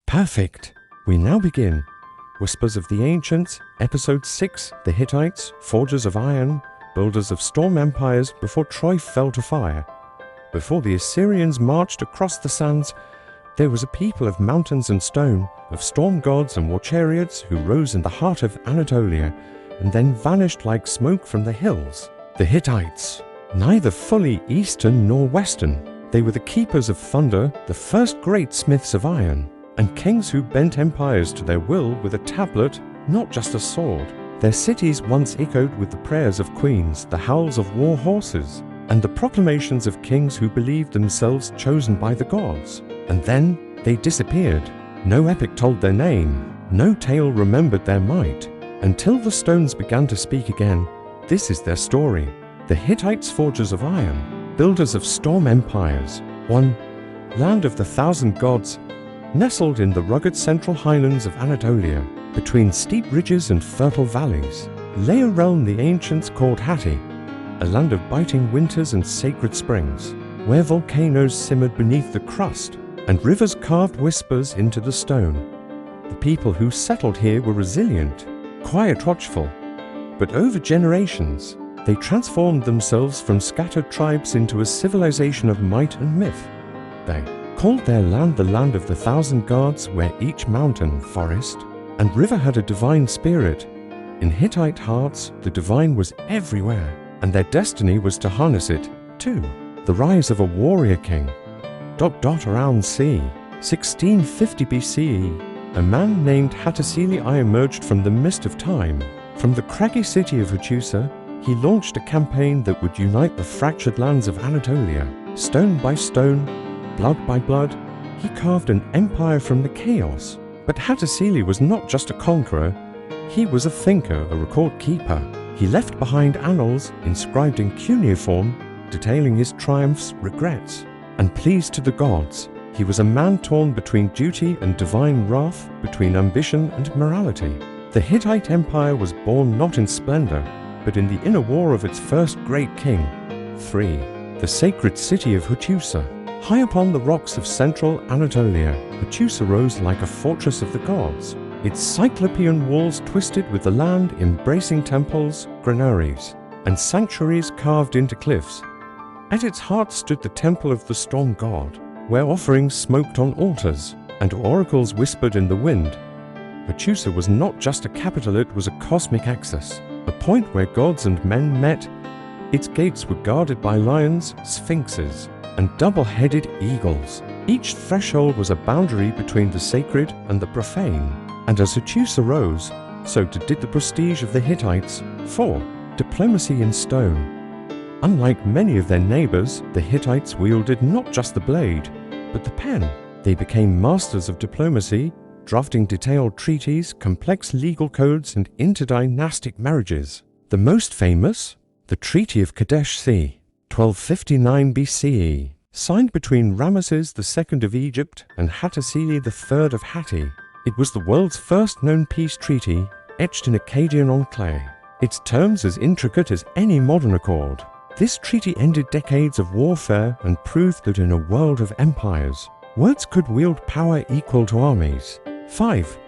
Perfect. We now begin. Whispers of the Ancients, Episode 6, The Hittites, Forgers of Iron, Builders of Storm Empires before Troy fell to fire. Before the Assyrians marched across the sands, there was a people of mountains and stone, of storm gods and war chariots who rose in the heart of Anatolia, and then vanished like smoke from the hills. The Hittites. Neither fully eastern nor western, they were the keepers of thunder, the first great smiths of iron, and kings who bent empires to their will with a tablet, not just a sword. Their cities once echoed with the prayers of queens, the howls of war horses, and the proclamations of kings who believed themselves chosen by the gods. And then they disappeared. No epic told their name, no tale remembered their might. Until the stones began to speak again, this is their story. The Hittites, forgers of iron, builders of storm empires. 1. Land of the thousand gods. Nestled in the rugged central highlands of Anatolia, between steep ridges and fertile valleys, lay a realm the ancients called Hatti, a land of biting winters and sacred springs, where volcanoes simmered beneath the crust, and rivers carved whispers into the stone. The people who settled here were resilient, quiet, watchful, but over generations, they transformed themselves from scattered tribes into a civilization of might and myth. They called their land the land of the thousand gods, where each mountain, forest, and river had a divine spirit. In Hittite hearts, the divine was everywhere, and their destiny was to harness it, too. The rise of a warrior king. Around c. 1650 BCE, a man named Hattusili I emerged from the mist of time. From the craggy city of Hattusa, he launched a campaign that would unite the fractured lands of Anatolia. Stone by stone, blood by blood, he carved an empire from the chaos. But Hattusili was not just a conqueror, he was a thinker, a record keeper. He left behind annals inscribed in cuneiform, detailing his triumphs, regrets, and pleas to the gods. He was a man torn between duty and divine wrath, between ambition and morality. The Hittite Empire was born not in splendor, but in the inner war of its first great king. 3. The sacred city of Hattusa. High upon the rocks of central Anatolia, Hattusa rose like a fortress of the gods, its cyclopean walls twisted with the land embracing temples, granaries, and sanctuaries carved into cliffs. At its heart stood the temple of the storm god, where offerings smoked on altars, and oracles whispered in the wind. Hattusa was not just a capital, it was a cosmic axis, a point where gods and men met. Its gates were guarded by lions, sphinxes, and double-headed eagles. Each threshold was a boundary between the sacred and the profane. And as Hattusa rose, so did the prestige of the Hittites. 4. Diplomacy in stone. Unlike many of their neighbors, the Hittites wielded not just the blade, but the pen. They became masters of diplomacy, drafting detailed treaties, complex legal codes, and interdynastic marriages. The most famous, the Treaty of Kadesh c. 1259 BCE, signed between Ramesses II of Egypt and Hattusili III of Hatti. It was the world's first known peace treaty, etched in Akkadian on clay, its terms as intricate as any modern accord. This treaty ended decades of warfare and proved that in a world of empires, words could wield power equal to armies. 5.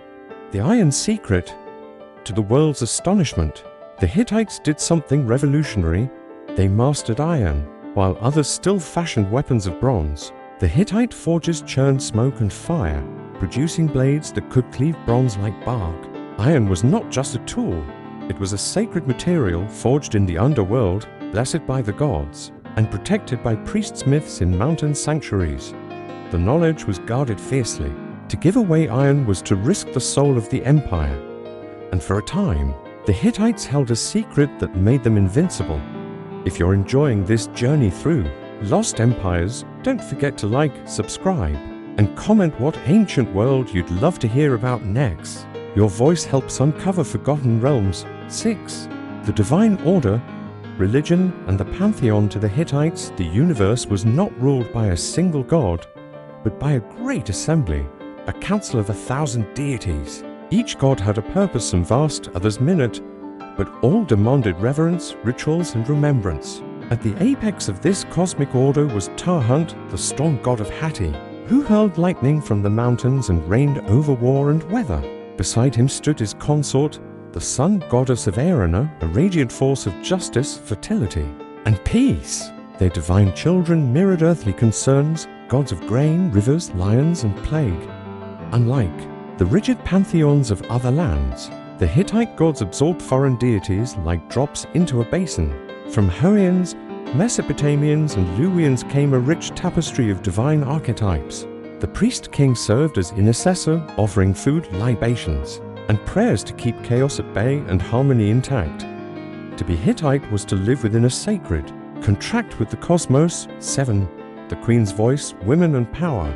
The Iron Secret. To the world's astonishment, the Hittites did something revolutionary. They mastered iron, while others still fashioned weapons of bronze. The Hittite forgers churned smoke and fire, producing blades that could cleave bronze like bark. Iron was not just a tool, it was a sacred material forged in the underworld, blessed by the gods, and protected by priest-smiths in mountain sanctuaries. The knowledge was guarded fiercely. To give away iron was to risk the soul of the empire. And for a time, the Hittites held a secret that made them invincible. If you're enjoying this journey through Lost Empires, don't forget to like, subscribe, and comment what ancient world you'd love to hear about next. Your voice helps uncover forgotten realms. 6. The divine order, religion, and the pantheon. To the Hittites, the universe was not ruled by a single god, but by a great assembly, a council of 1,000 deities. Each god had a purpose, some vast, others minute, but all demanded reverence, rituals, and remembrance. At the apex of this cosmic order was Tarhunt, the storm god of Hatti, who hurled lightning from the mountains and reigned over war and weather. Beside him stood his consort, the sun goddess of Arana, a radiant force of justice, fertility, and peace. Their divine children mirrored earthly concerns, gods of grain, rivers, lions, and plague. Unlike the rigid pantheons of other lands, the Hittite gods absorbed foreign deities like drops into a basin. From Hurrians, Mesopotamians, and Luwians came a rich tapestry of divine archetypes. The priest-king served as intercessor, offering food, libations, and prayers to keep chaos at bay and harmony intact. To be Hittite was to live within a sacred, contract with the cosmos, 7, the queen's voice, women, and power.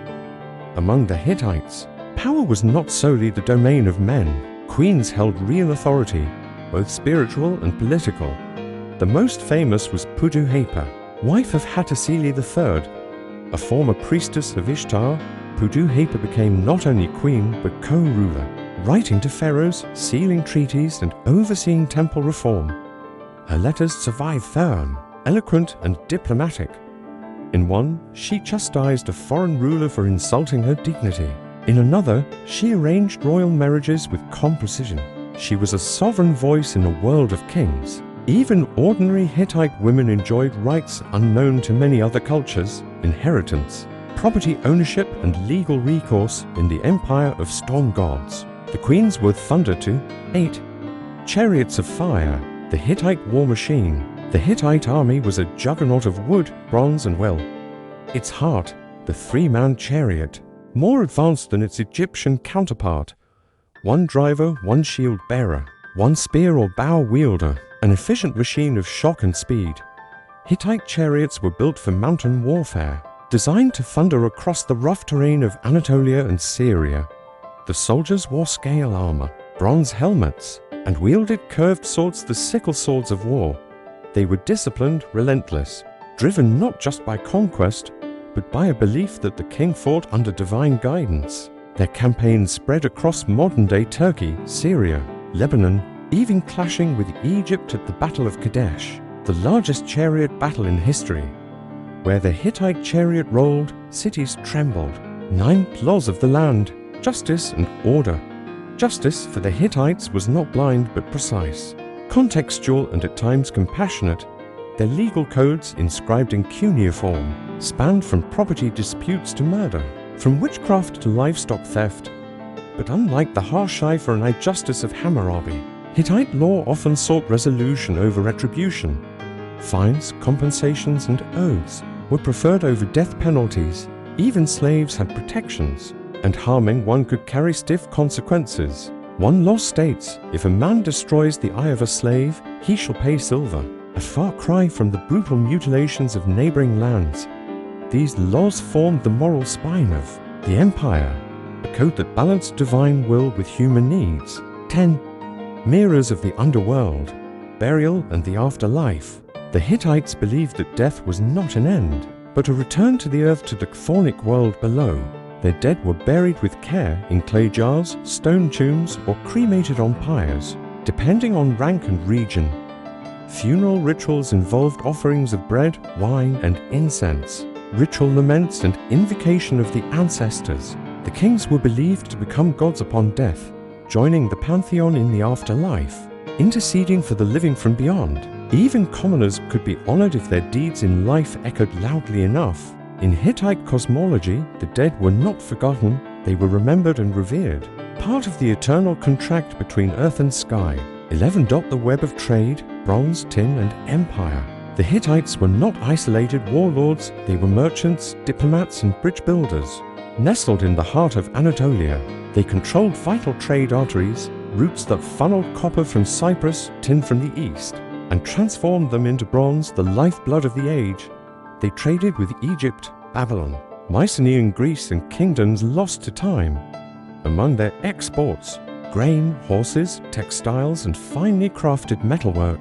Among the Hittites, power was not solely the domain of men. Queens held real authority, both spiritual and political. The most famous was Puduhepa, wife of Hattusili III, a former priestess of Ishtar. Puduhepa became not only queen but co-ruler, writing to pharaohs, sealing treaties, and overseeing temple reform. Her letters survive firm, eloquent, and diplomatic. In one, she chastised a foreign ruler for insulting her dignity. In another, she arranged royal marriages with calm precision. She was a sovereign voice in a world of kings. Even ordinary Hittite women enjoyed rights unknown to many other cultures: inheritance, property ownership, and legal recourse in the empire of storm gods. The queens were thunder to 8. Chariots of fire, the Hittite war machine. The Hittite army was a juggernaut of wood, bronze, and well. Its heart, the 3-man chariot, more advanced than its Egyptian counterpart. One driver, one shield bearer, one spear or bow wielder, an efficient machine of shock and speed. Hittite chariots were built for mountain warfare, designed to thunder across the rough terrain of Anatolia and Syria. The soldiers wore scale armor, bronze helmets, and wielded curved swords, the sickle swords of war. They were disciplined, relentless, driven not just by conquest, but by a belief that the king fought under divine guidance. Their campaigns spread across modern-day Turkey, Syria, Lebanon, even clashing with Egypt at the Battle of Kadesh, the largest chariot battle in history. Where the Hittite chariot rolled, cities trembled. 9 laws of the land, justice and order. Justice for the Hittites was not blind but precise, contextual and at times compassionate. Their legal codes, inscribed in cuneiform, spanned from property disputes to murder, from witchcraft to livestock theft. But unlike the harsh eye for an injustice of Hammurabi, Hittite law often sought resolution over retribution. Fines, compensations, and oaths were preferred over death penalties. Even slaves had protections, and harming one could carry stiff consequences. One law states, if a man destroys the eye of a slave, he shall pay silver, a far cry from the brutal mutilations of neighboring lands. These laws formed the moral spine of the empire, a code that balanced divine will with human needs. 10. Mirrors of the underworld, burial and the afterlife. The Hittites believed that death was not an end, but a return to the earth, to the chthonic world below. Their dead were buried with care in clay jars, stone tombs, or cremated on pyres, depending on rank and region. Funeral rituals involved offerings of bread, wine, and incense, ritual laments, and invocation of the ancestors. The kings were believed to become gods upon death, joining the pantheon in the afterlife, interceding for the living from beyond. Even commoners could be honored if their deeds in life echoed loudly enough. In Hittite cosmology, the dead were not forgotten, they were remembered and revered, part of the eternal contract between earth and sky. 11. The web of trade, bronze, tin, and empire. The Hittites were not isolated warlords, they were merchants, diplomats, and bridge builders. Nestled in the heart of Anatolia, they controlled vital trade arteries, routes that funneled copper from Cyprus, tin from the east, and transformed them into bronze, the lifeblood of the age. They traded with Egypt, Babylon, Mycenaean Greece, and kingdoms lost to time. Among their exports, grain, horses, textiles, and finely crafted metalwork.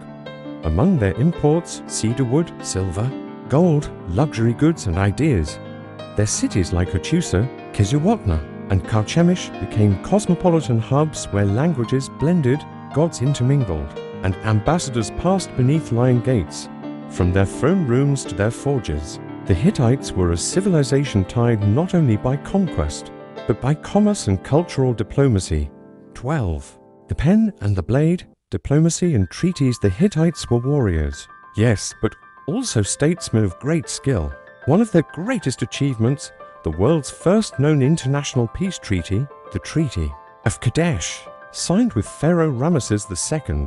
Among their imports, cedar wood, silver, gold, luxury goods, and ideas. Their cities like Hattusa, Keshuwatna, and Karchemish became cosmopolitan hubs where languages blended, gods intermingled, and ambassadors passed beneath lion gates, from their throne rooms to their forges. The Hittites were a civilization tied not only by conquest, but by commerce and cultural diplomacy. 12. The pen and the blade, diplomacy and treaties. The Hittites were warriors, yes, but also statesmen of great skill. One of their greatest achievements, the world's first known international peace treaty, the Treaty of Kadesh, signed with Pharaoh Ramesses II.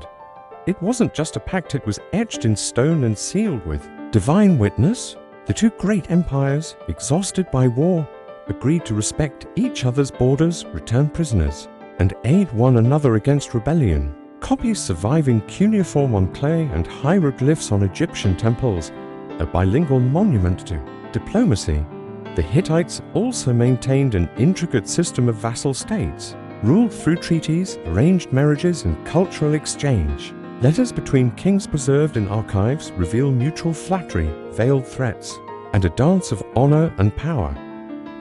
It wasn't just a pact, it was etched in stone and sealed with divine witness. The two great empires, exhausted by war, agreed to respect each other's borders, return prisoners, and aid one another against rebellion. Copies survive in cuneiform on clay and hieroglyphs on Egyptian temples, a bilingual monument to diplomacy. The Hittites also maintained an intricate system of vassal states, ruled through treaties, arranged marriages, and cultural exchange. Letters between kings preserved in archives reveal mutual flattery, veiled threats, and a dance of honor and power.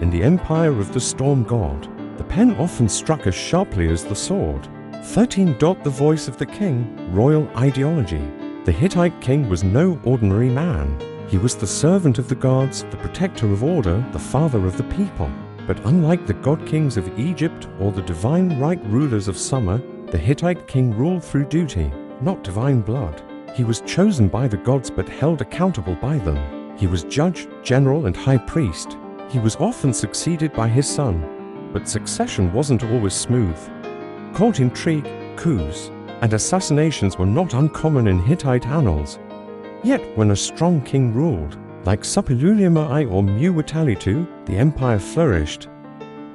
In the empire of the storm god, the pen often struck as sharply as the sword. 13. The voice of the king, royal ideology. The Hittite king was no ordinary man. He was the servant of the gods, the protector of order, the father of the people. But unlike the god kings of Egypt or the divine right rulers of Sumer, the Hittite king ruled through duty, not divine blood. He was chosen by the gods but held accountable by them. He was judge, general, and high priest. He was often succeeded by his son, but succession wasn't always smooth. Court intrigue, coups, and assassinations were not uncommon in Hittite annals. Yet when a strong king ruled, like Suppiluliuma or Muwatallitu, the empire flourished.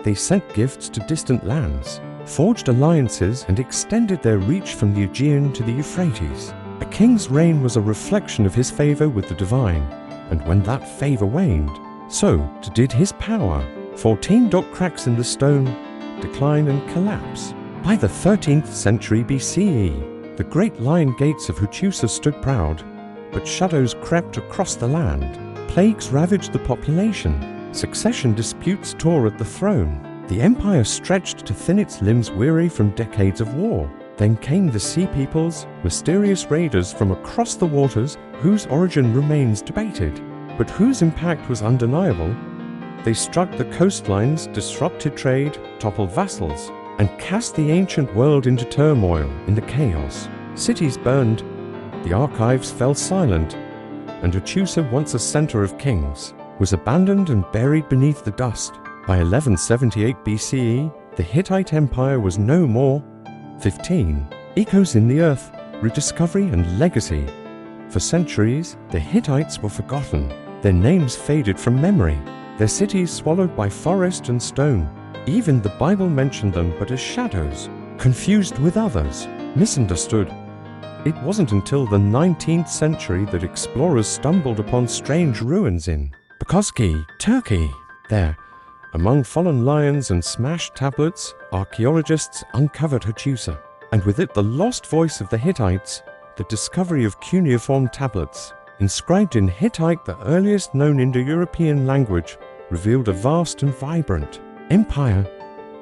They sent gifts to distant lands, forged alliances, and extended their reach from the Aegean to the Euphrates. A king's reign was a reflection of his favor with the divine, and when that favor waned, so did his power. 14. Cracks in the stone, decline and collapse. By the 13th century BCE, the great lion gates of Hattusa stood proud, but shadows crept across the land. Plagues ravaged the population. Succession disputes tore at the throne. The empire stretched to thin its limbs, weary from decades of war. Then came the Sea Peoples, mysterious raiders from across the waters whose origin remains debated, but whose impact was undeniable. They struck the coastlines, disrupted trade, toppled vassals, and cast the ancient world into turmoil in the chaos. Cities burned, the archives fell silent, and Hattusa, once a center of kings, was abandoned and buried beneath the dust. By 1178 BCE, the Hittite Empire was no more. 15. Echoes in the earth, rediscovery and legacy. For centuries, the Hittites were forgotten. Their names faded from memory, their cities swallowed by forest and stone. Even the Bible mentioned them but as shadows, confused with others, misunderstood. It wasn't until the 19th century that explorers stumbled upon strange ruins in Bukowski, Turkey. There, among fallen lions and smashed tablets, archaeologists uncovered Hattusa, and with it the lost voice of the Hittites, the discovery of cuneiform tablets. Inscribed in Hittite, the earliest known Indo-European language, revealed a vast and vibrant empire.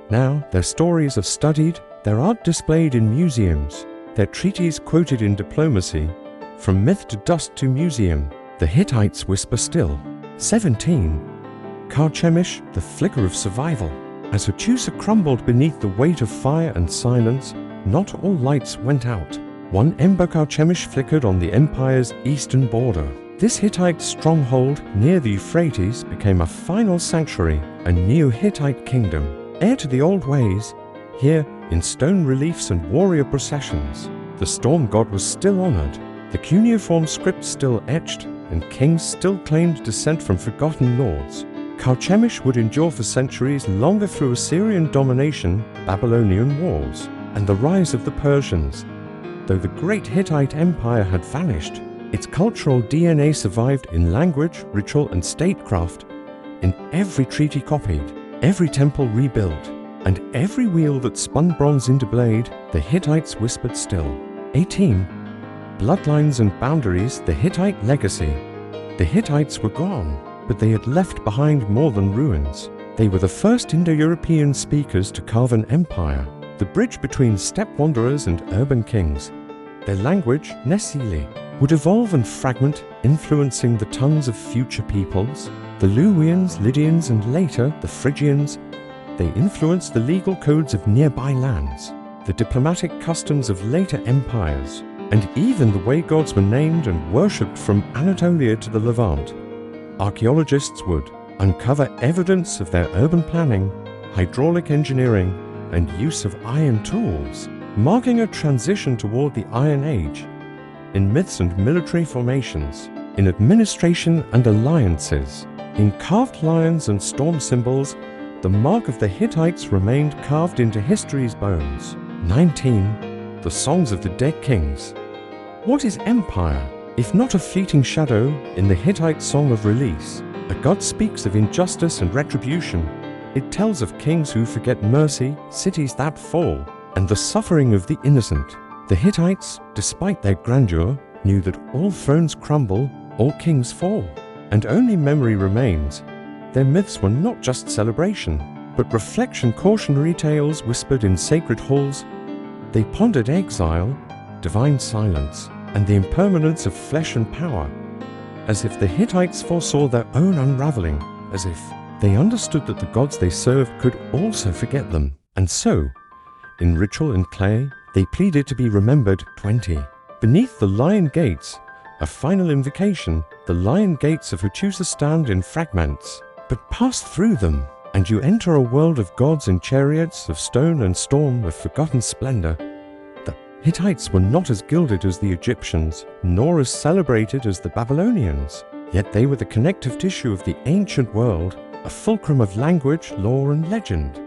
Now, their stories are studied, their art displayed in museums, their treaties quoted in diplomacy. From myth to dust to museum, the Hittites whisper still. 17. Karchemish, the flicker of survival. As Hattusa crumbled beneath the weight of fire and silence, not all lights went out. One ember Karchemish flickered on the empire's eastern border. This Hittite stronghold near the Euphrates became a final sanctuary, a Neo-Hittite kingdom. Heir to the old ways, here, in stone reliefs and warrior processions, the storm god was still honored, the cuneiform script still etched, and kings still claimed descent from forgotten lords. Karchemish would endure for centuries, longer through Assyrian domination, Babylonian wars, and the rise of the Persians. Though the great Hittite Empire had vanished, its cultural DNA survived in language, ritual, and statecraft. In every treaty copied, every temple rebuilt, and every wheel that spun bronze into blade, the Hittites whispered still. 18. Bloodlines and boundaries, the Hittite legacy. The Hittites were gone, but they had left behind more than ruins. They were the first Indo-European speakers to carve an empire, the bridge between steppe wanderers and urban kings. Their language, Nesili, would evolve and fragment influencing the tongues of future peoples. The Luwians, Lydians, and later the Phrygians, they influenced the legal codes of nearby lands, the diplomatic customs of later empires, and even the way gods were named and worshipped from Anatolia to the Levant. Archaeologists would uncover evidence of their urban planning, hydraulic engineering, and use of iron tools, marking a transition toward the Iron Age. In myths and military formations, in administration and alliances, in carved lions and storm symbols, the mark of the Hittites remained carved into history's bones. 19. The Songs of the Dead Kings. What is empire, if not a fleeting shadow in the Hittite Song of Release? A god speaks of injustice and retribution. It tells of kings who forget mercy, cities that fall, and the suffering of the innocent. The Hittites, despite their grandeur, knew that all thrones crumble, all kings fall, and only memory remains. Their myths were not just celebration, but reflection, cautionary tales whispered in sacred halls. They pondered exile, divine silence, and the impermanence of flesh and power, as if the Hittites foresaw their own unraveling, as if they understood that the gods they served could also forget them. And so, in ritual and clay, they pleaded to be remembered. 20. Beneath the lion gates, a final invocation, the lion gates of Hattusa stand in fragments, but pass through them, and you enter a world of gods in chariots of stone and storm of forgotten splendor. The Hittites were not as gilded as the Egyptians, nor as celebrated as the Babylonians, yet they were the connective tissue of the ancient world, a fulcrum of language, lore, and legend.